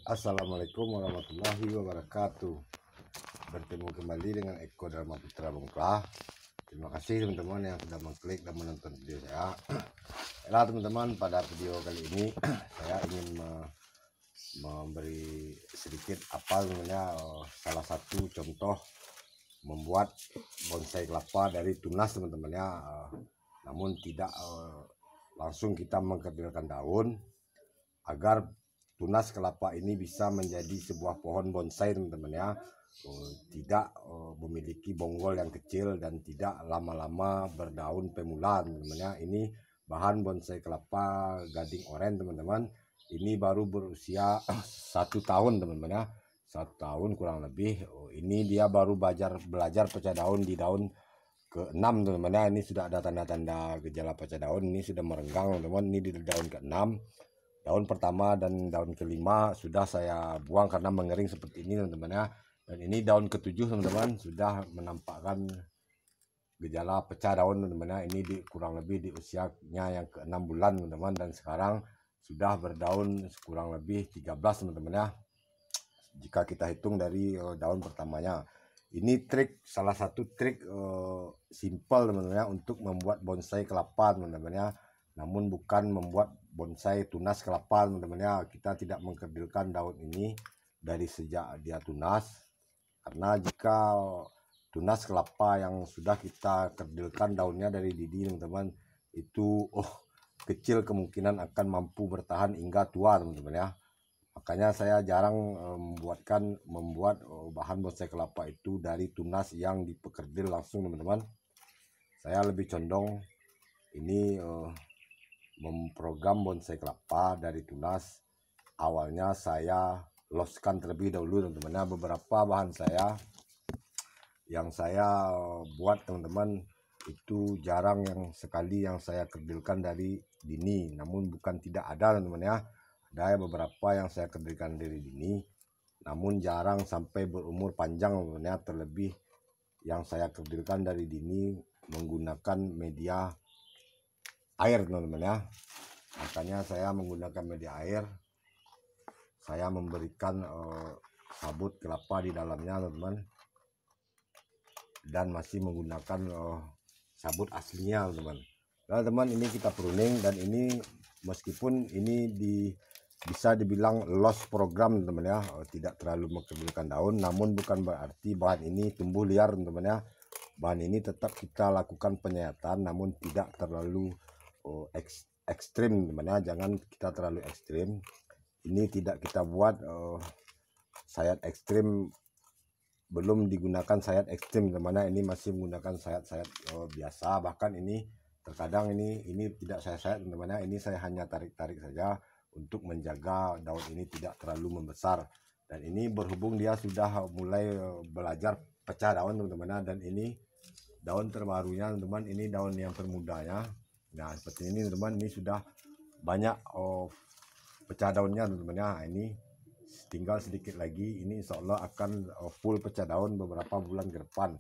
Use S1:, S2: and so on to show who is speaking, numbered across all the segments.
S1: Assalamualaikum warahmatullahi wabarakatuh. Bertemu kembali dengan Eko Dharma Putra Bongklah. Terima kasih teman-teman yang sudah mengklik dan menonton video saya. Nah teman-teman, pada video kali ini saya ingin memberi sedikit salah satu contoh membuat bonsai kelapa dari tunas teman-teman ya. Namun tidak langsung kita mengkerdilkan daun, agar tunas kelapa ini bisa menjadi sebuah pohon bonsai teman-teman ya. Tidak memiliki bonggol yang kecil dan tidak lama-lama berdaun pemula teman-teman ya. Ini bahan bonsai kelapa gading oren teman-teman. Ini baru berusia 1 tahun teman-teman ya, 1 tahun kurang lebih. Ini dia baru belajar pecah daun di daun ke-6 teman-teman ya. Ini sudah ada tanda-tanda gejala pecah daun, ini sudah merenggang teman-teman. Ini di daun ke-6, daun pertama dan daun ke-5 sudah saya buang karena mengering seperti ini teman-teman ya. Dan ini daun ke-7 teman-teman sudah menampakkan gejala pecah daun teman-teman ya. Ini kurang lebih di usianya yang ke-6 bulan teman-teman, dan sekarang sudah berdaun kurang lebih 13 teman-teman ya, jika kita hitung dari daun pertamanya. Ini salah satu trik simple teman-teman ya untuk membuat bonsai kelapa teman-teman ya. Namun bukan membuat bonsai tunas kelapa teman-teman ya. Kita tidak mengkerdilkan daun ini dari sejak dia tunas, karena jika tunas kelapa yang sudah kita kerdilkan daunnya dari didi teman-teman, itu kecil kemungkinan akan mampu bertahan hingga tua teman-teman ya. Makanya saya jarang membuat bahan bonsai kelapa itu dari tunas yang dipekerdil langsung teman-teman. Saya lebih condong ini memprogram bonsai kelapa dari tunas. Awalnya saya loskan terlebih dahulu teman-teman. Beberapa bahan saya yang saya buat teman-teman itu jarang sekali yang saya kerdilkan dari dini. Namun bukan tidak ada teman-teman ya, ada beberapa yang saya kerdilkan dari dini, namun jarang sampai berumur panjang teman-teman ya. Terlebih yang saya kerdilkan dari dini menggunakan media air teman-teman ya. Makanya saya menggunakan media air, saya memberikan sabut kelapa di dalamnya teman-teman, dan masih menggunakan sabut aslinya teman-teman. Nah teman, ini kita pruning, dan ini meskipun ini bisa dibilang loss program teman-teman ya, tidak terlalu mengkerdilkan daun, namun bukan berarti bahan ini tumbuh liar teman-teman ya. Bahan ini tetap kita lakukan penyayatan, namun tidak terlalu ekstrim teman-teman ya. Jangan kita terlalu ekstrim. Ini tidak kita buat sayat ekstrim, belum digunakan sayat ekstrim teman-teman. Ini masih menggunakan sayat-sayat biasa. Bahkan ini terkadang ini tidak saya sayat teman-teman ya. Ini saya hanya tarik-tarik saja untuk menjaga daun ini tidak terlalu membesar. Dan ini berhubung dia sudah mulai belajar pecah daun teman-teman, dan ini daun terbarunya teman-teman, ini daun yang termudanya. Nah seperti ini teman-teman, ini sudah banyak pecah daunnya teman-teman ya. Ini tinggal sedikit lagi, ini insya Allah akan full pecah daun beberapa bulan ke depan.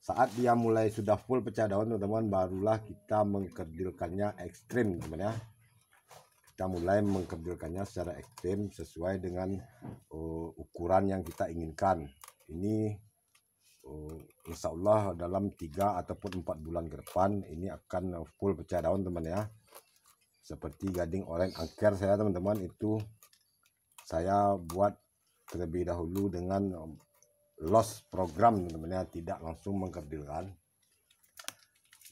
S1: Saat dia mulai sudah full pecah daun teman-teman, barulah kita mengkerdilkannya ekstrim teman-teman ya. Kita mulai mengkerdilkannya secara ekstrim sesuai dengan ukuran yang kita inginkan. Ini insya Allah dalam 3 ataupun 4 bulan ke depan ini akan full pecah daun teman ya. Seperti gading oren angker saya teman-teman, itu saya buat terlebih dahulu dengan loss program teman-teman ya, tidak langsung mengkerdilkan.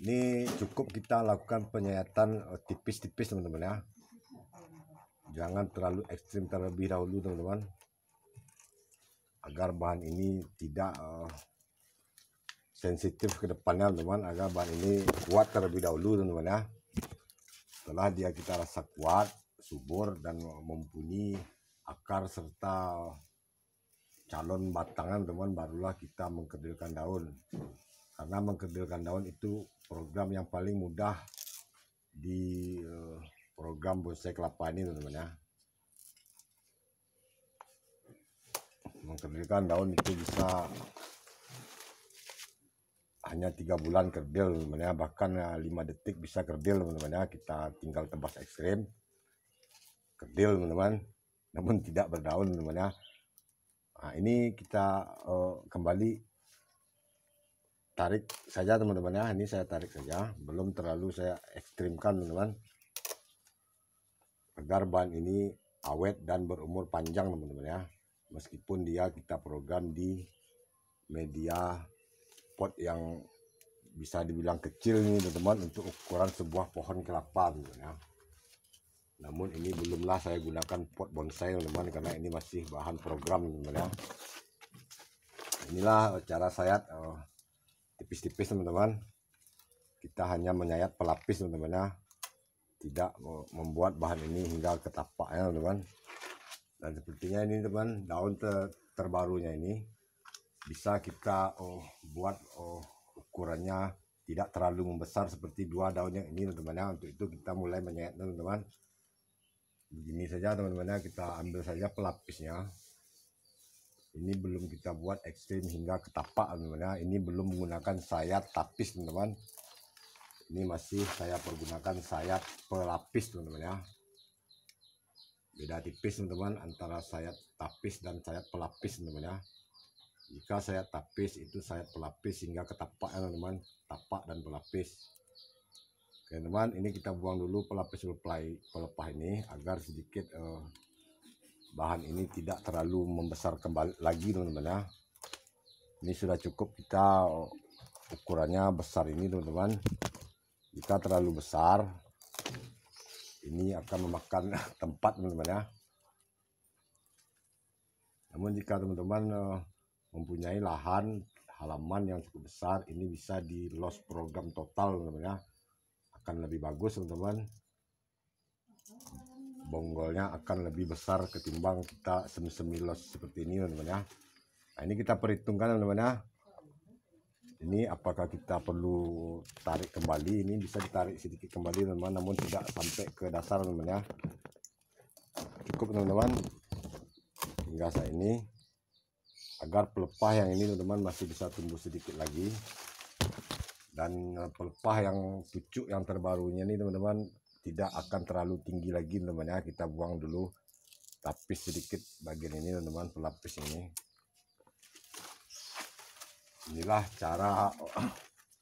S1: Ini cukup kita lakukan penyayatan tipis-tipis teman-teman ya. Jangan terlalu ekstrim terlebih dahulu teman-teman, agar bahan ini tidak sensitif ke depannya teman-teman, agar bahan ini kuat terlebih dahulu teman-teman ya. Setelah dia kita rasa kuat, subur, dan mempunyai akar serta calon batangan teman, barulah kita mengkerdilkan daun. Karena mengkerdilkan daun itu program yang paling mudah di program bonsai kelapa ini teman-teman ya. Mengkerdilkan daun itu bisa hanya 3 bulan kerdil teman-teman ya, bahkan 5 detik bisa kerdil teman-teman ya. Kita tinggal tebas ekstrim, kerdil teman-teman. namun tidak berdaun teman-teman ya. Nah, ini kita kembali tarik saja teman-teman ya. Ini saya tarik saja, belum terlalu saya ekstrimkan teman-teman, agar bahan ini awet dan berumur panjang teman-teman ya. Meskipun dia kita program di media pot yang bisa dibilang kecil nih teman-teman, untuk ukuran sebuah pohon kelapa teman-teman ya. Namun ini belumlah saya gunakan pot bonsai teman-teman, karena ini masih bahan program teman-teman ya. Inilah cara sayat tipis-tipis teman-teman. Kita hanya menyayat pelapis teman-teman ya, tidak membuat bahan ini hingga ke tapaknya teman-teman. Dan sepertinya ini teman, daun terbarunya ini bisa kita buat ukurannya tidak terlalu membesar seperti dua daun yang ini teman-teman ya. Untuk itu kita mulai menyayat teman-teman. Begini saja teman-teman ya, kita ambil saja pelapisnya. Ini belum kita buat ekstrim hingga ke tapak teman-teman ya. Ini belum menggunakan sayat tapis teman-teman. Ini masih saya pergunakan sayat pelapis teman-teman ya. Beda tipis teman-teman antara sayat tapis dan sayat pelapis teman-teman ya. Jika sayat tapis itu sayat pelapis hingga ke tapak ya teman-teman, tapak dan pelapis. Oke teman, ini kita buang dulu pelapis pelepah ini agar sedikit bahan ini tidak terlalu membesar kembali lagi teman-teman ya. Ini sudah cukup kita ukurannya besar ini teman-teman. Jika terlalu besar ini akan memakan tempat teman-teman ya. Namun jika teman-teman mempunyai lahan halaman yang cukup besar, ini bisa di los program total teman-teman ya. Akan lebih bagus teman-teman, bonggolnya akan lebih besar ketimbang kita semi los seperti ini teman-teman ya. Nah, ini kita perhitungkan teman-teman ya. Ini apakah kita perlu tarik kembali, ini bisa ditarik sedikit kembali teman-teman, namun tidak sampai ke dasar teman-teman ya. Cukup teman-teman hingga saat ini, agar pelepah yang ini teman-teman masih bisa tumbuh sedikit lagi. Dan pelepah yang pucuk yang terbarunya ini teman-teman tidak akan terlalu tinggi lagi teman-teman ya. Kita buang dulu tapis sedikit bagian ini teman-teman, pelapis ini. Inilah cara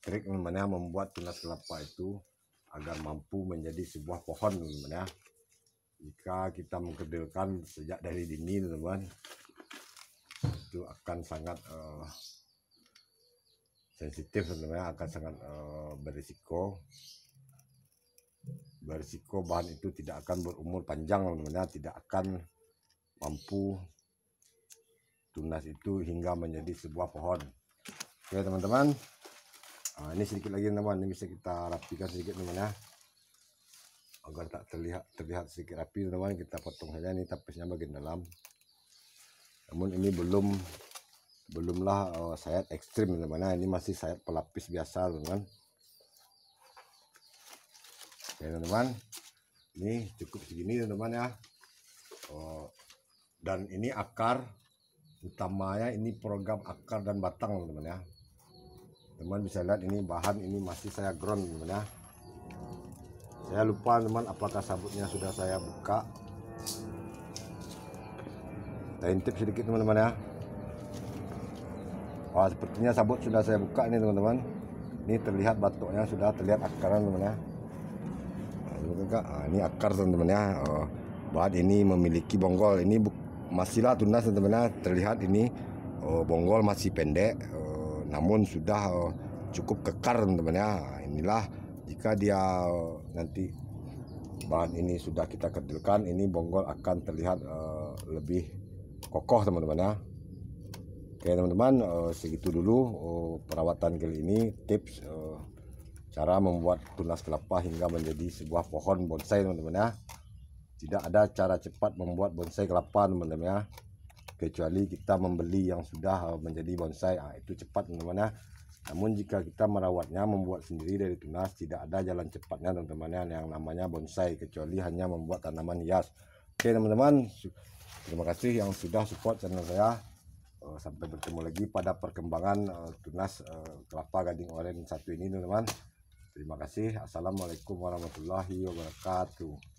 S1: trik teman-teman ya, membuat tunas kelapa itu agar mampu menjadi sebuah pohon teman-teman ya. Jika kita mengkedelkan sejak dari dini teman-teman, itu akan sangat sensitif teman-teman, akan sangat berisiko bahan itu tidak akan berumur panjang teman-teman ya, tidak akan mampu tunas itu hingga menjadi sebuah pohon. Oke teman-teman, nah, ini sedikit lagi teman-teman, ini bisa kita rapikan sedikit teman-teman ya, agar tak terlihat sedikit rapi teman-teman. Kita potong saja ini tapisnya bagian dalam. Namun ini belumlah sayat ekstrim teman-teman. Ini masih sayat pelapis biasa teman-teman. Oke teman-teman, ini cukup segini teman-teman ya. Dan ini akar utamanya, ini program akar dan batang teman-teman ya. Teman bisa lihat ini bahan ini masih saya ground teman-teman ya. Saya lupa teman apakah sabutnya sudah saya buka. Saya intip sedikit teman-teman ya. Wah, sepertinya sabut sudah saya buka ini teman-teman. Ini terlihat batoknya sudah terlihat akaran teman-teman ya. Nah, ini akar teman-teman ya. Bahan ini memiliki bonggol. Ini masihlah tunas teman-teman ya. Terlihat ini bonggol masih pendek, namun sudah cukup kekar teman-teman ya. Inilah jika dia nanti bahan ini sudah kita kedelkan, ini bonggol akan terlihat lebih kokoh teman-teman ya. Oke teman-teman, segitu dulu perawatan kali ini, tips cara membuat tunas kelapa hingga menjadi sebuah pohon bonsai teman-teman ya. Tidak ada cara cepat membuat bonsai kelapa teman-teman ya, kecuali kita membeli yang sudah menjadi bonsai. Nah, itu cepat teman-teman ya. Namun jika kita merawatnya, membuat sendiri dari tunas, tidak ada jalan cepatnya teman-teman ya, yang namanya bonsai, kecuali hanya membuat tanaman hias. Oke teman-teman, terima kasih yang sudah support channel saya. Sampai bertemu lagi pada perkembangan tunas kelapa gading oren satu ini teman-teman. Terima kasih. Assalamualaikum warahmatullahi wabarakatuh.